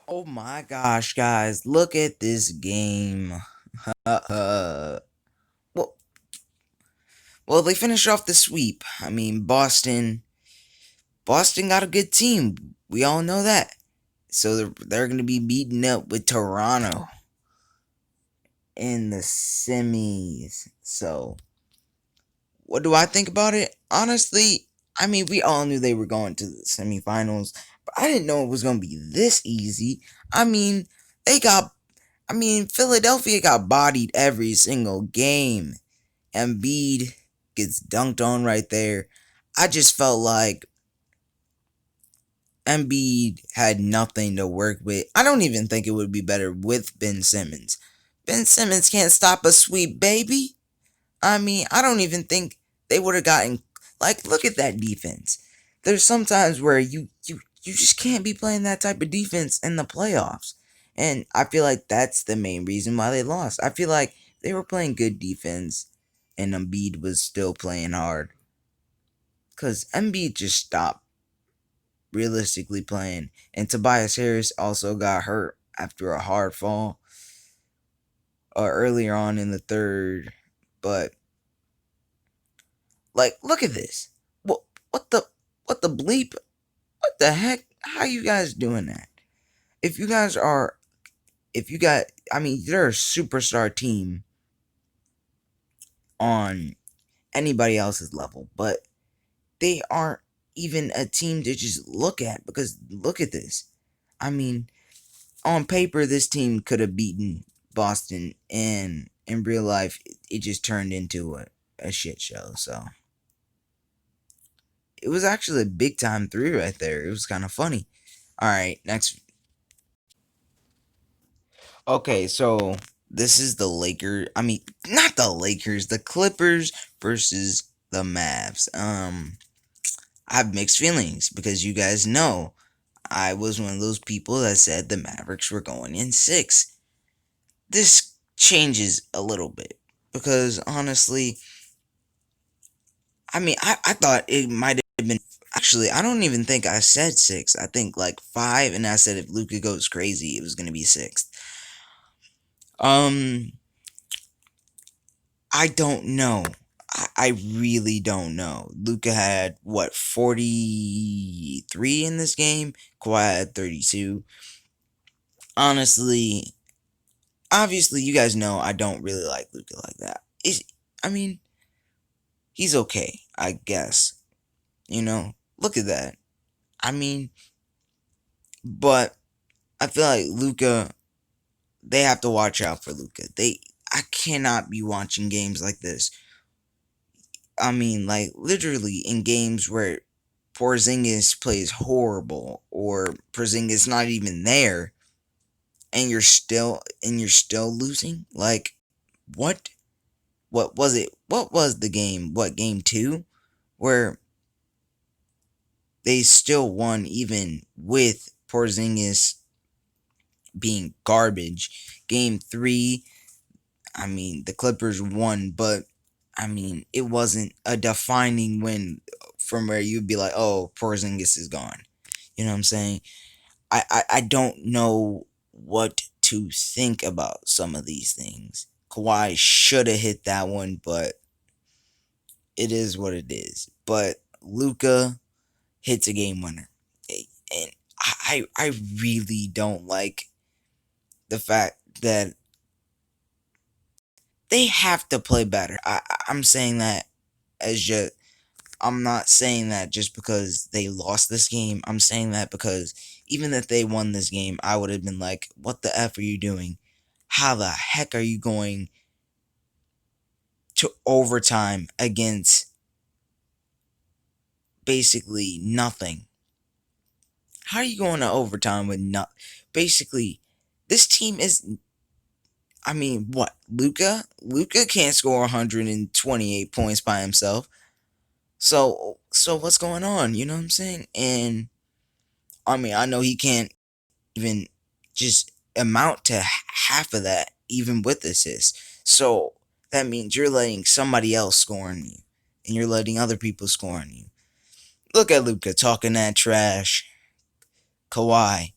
Oh my gosh, guys, look at this game. well, well, they finished off the sweep. I mean, Boston got a good team. We all know that. So they're going to be beating up with Toronto in the semis. So, what do I think about it? Honestly, I mean, we all knew they were going to the semifinals, but I didn't know it was going to be this easy. I mean, they got Philadelphia got bodied every single game. Embiid gets dunked on right there. I just felt like Embiid had nothing to work with. I don't even think it would be better with Ben Simmons. Ben Simmons can't stop a sweep, baby. I mean, I don't even think they would have gotten, like, look at that defense. There's sometimes where you just can't be playing that type of defense in the playoffs. And I feel like that's the main reason why they lost. I feel like they were playing good defense and Embiid was still playing hard. Cause Embiid just stopped realistically playing. And Tobias Harris also got hurt after a hard fall earlier on in the third. But like, look at this. What what the what the bleep? What the heck? How you guys doing that? If you guys are, if you got, I mean, they're a superstar team on anybody else's level, but they aren't even a team to just look at because look at this. I mean, on paper, this team could have beaten Boston, and in real life, it just turned into a shit show. So it was actually a big time three right there. It was kind of funny. All right, next. Okay, so this is the Lakers. I mean, not the Lakers, the Clippers versus the Mavs. I have mixed feelings because you guys know I was one of those people that said the Mavericks were going in six. This changes a little bit because honestly, I mean, I thought it might have been. Actually, I don't even think I said six. I think like five, and I said if Luka goes crazy, it was gonna be sixth. Um, I don't know. I really don't know. Luka had what 43 in this game. Kawhi had 32. Honestly, obviously, you guys know I don't really like Luka like that. I mean, he's okay, I guess. Look at that. I mean, but I feel like Luka. They have to watch out for Luka. I cannot be watching games like this. I mean, like literally in games where Porzingis plays horrible or Porzingis not even there, and you're still losing. Like what? What was it? What was the game? What game two? Where they still won even with Porzingis being garbage. Game three, I mean, the Clippers won, but I mean, it wasn't a defining win from where you'd be like, oh, Porzingis is gone. You know what I'm saying? I don't know what to think about some of these things. Kawhi should have hit that one, but it is what it is. But Luka hits a game winner. And I really don't like the fact that they have to play better. I'm saying that as just I'm not saying that just because they lost this game. I'm saying that because even if they won this game, I would have been like, what the F are you doing? How the heck are you going to overtime against basically nothing? How are you going to overtime with not basically this team is I mean, what? Luka can't score 128 points by himself. So what's going on? You know what I'm saying? And I mean, I know he can't even just amount to half of that, even with assists. So that means you're letting somebody else score on you, and you're letting other people score on you. Look at Luka talking that trash. Kawhi,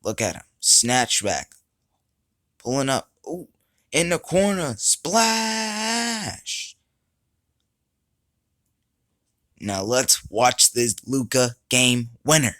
Look at him. Snatch back. Pulling up. Ooh. In the corner. Splash. Now let's watch this Luka game winner.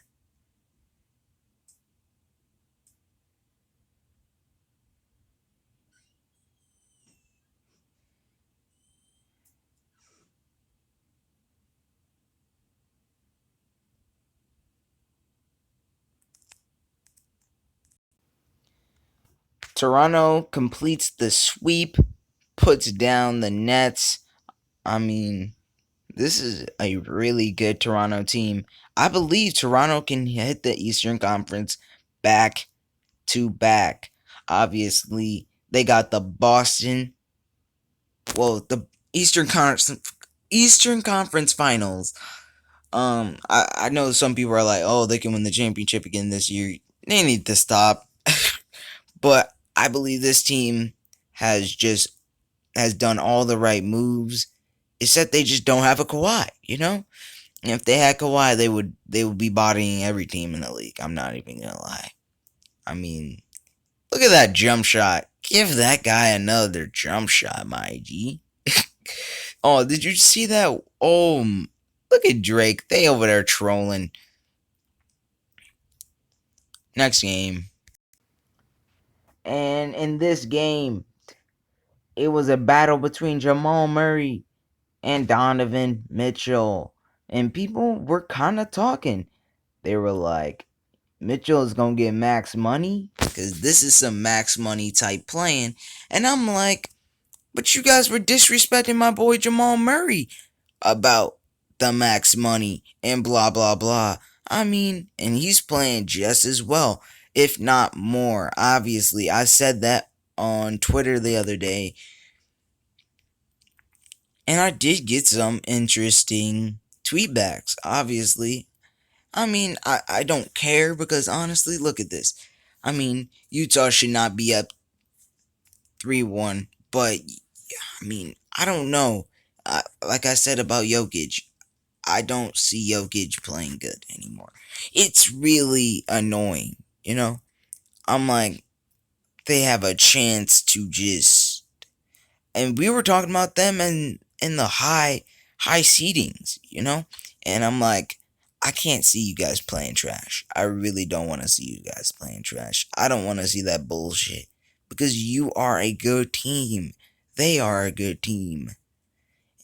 Toronto completes the sweep, puts down the Nets. I mean, this is a really good Toronto team. I believe Toronto can hit the Eastern Conference back to back. Obviously, they got the Boston, the Eastern Conference Finals. I know some people are like, oh, they can win the championship again this year. They need to stop. But I believe this team has done all the right moves. It's that they just don't have a Kawhi, you know? And if they had Kawhi, they would be bodying every team in the league. I'm not even gonna lie. I mean, look at that jump shot. Give that guy another jump shot, my G. Oh, did you see that? Oh, look at Drake. They over there trolling. Next game. And in this game, it was a battle between Jamal Murray and Donovan Mitchell. And people were kind of talking. They were like, Mitchell is going to get max money because this is some max money type playing. And I'm like, but you guys were disrespecting my boy Jamal Murray about the max money and blah, blah, blah. I mean, and he's playing just as well, if not more. Obviously, I said that on Twitter the other day, and I did get some interesting tweetbacks, obviously. I mean, I don't care because honestly, look at this. I mean, Utah should not be up 3-1, but I mean, I don't know. Like I said about Jokic, I don't see Jokic playing good anymore. It's really annoying, you know? I'm like, they have a chance to just. And we were talking about them in the high seedings, you know? And I'm like, I can't see you guys playing trash. I really don't want to see you guys playing trash. I don't want to see that bullshit. Because you are a good team. They are a good team.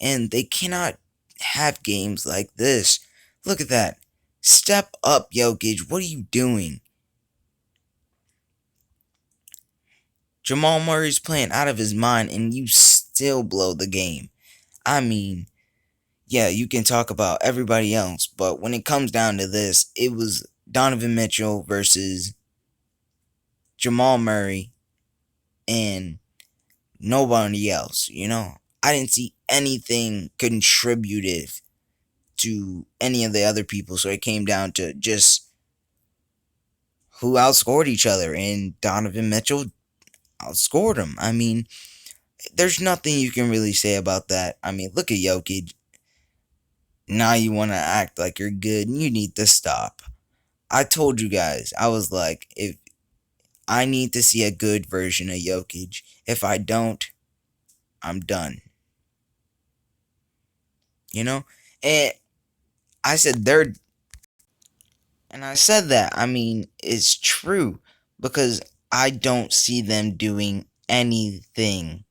And they cannot have games like this. Look at that. Step up, Jokic. What are you doing? Jamal Murray's playing out of his mind and you still blow the game. I mean, yeah, you can talk about everybody else, but when it comes down to this, it was Donovan Mitchell versus Jamal Murray and nobody else, you know? I didn't see anything contributive to any of the other people, so it came down to just who outscored each other, and Donovan Mitchell outscored him. I mean, there's nothing you can really say about that. I mean, look at Jokic. Now you want to act like you're good, and you need to stop. I told you guys, I was like, if I need to see a good version of Jokic. If I don't, I'm done. You know? And I said they're and I said that. I mean, it's true because I don't see them doing anything.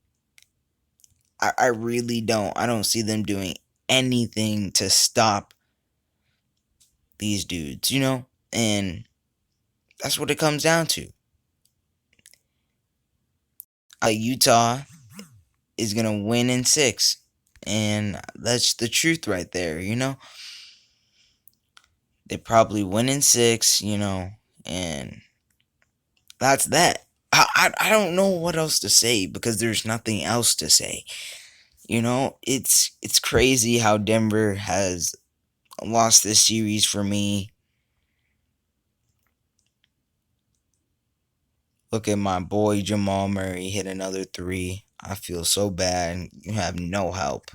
I really don't. I don't see them doing anything to stop these dudes, you know? And that's what it comes down to. Utah is going to win in 6. And that's the truth right there, you know? They probably win in 6, you know? And that's that. I don't know what else to say because there's nothing else to say. You know, it's crazy how Denver has lost this series for me. Look at my boy Jamal Murray hit another 3. I feel so bad. You have no help.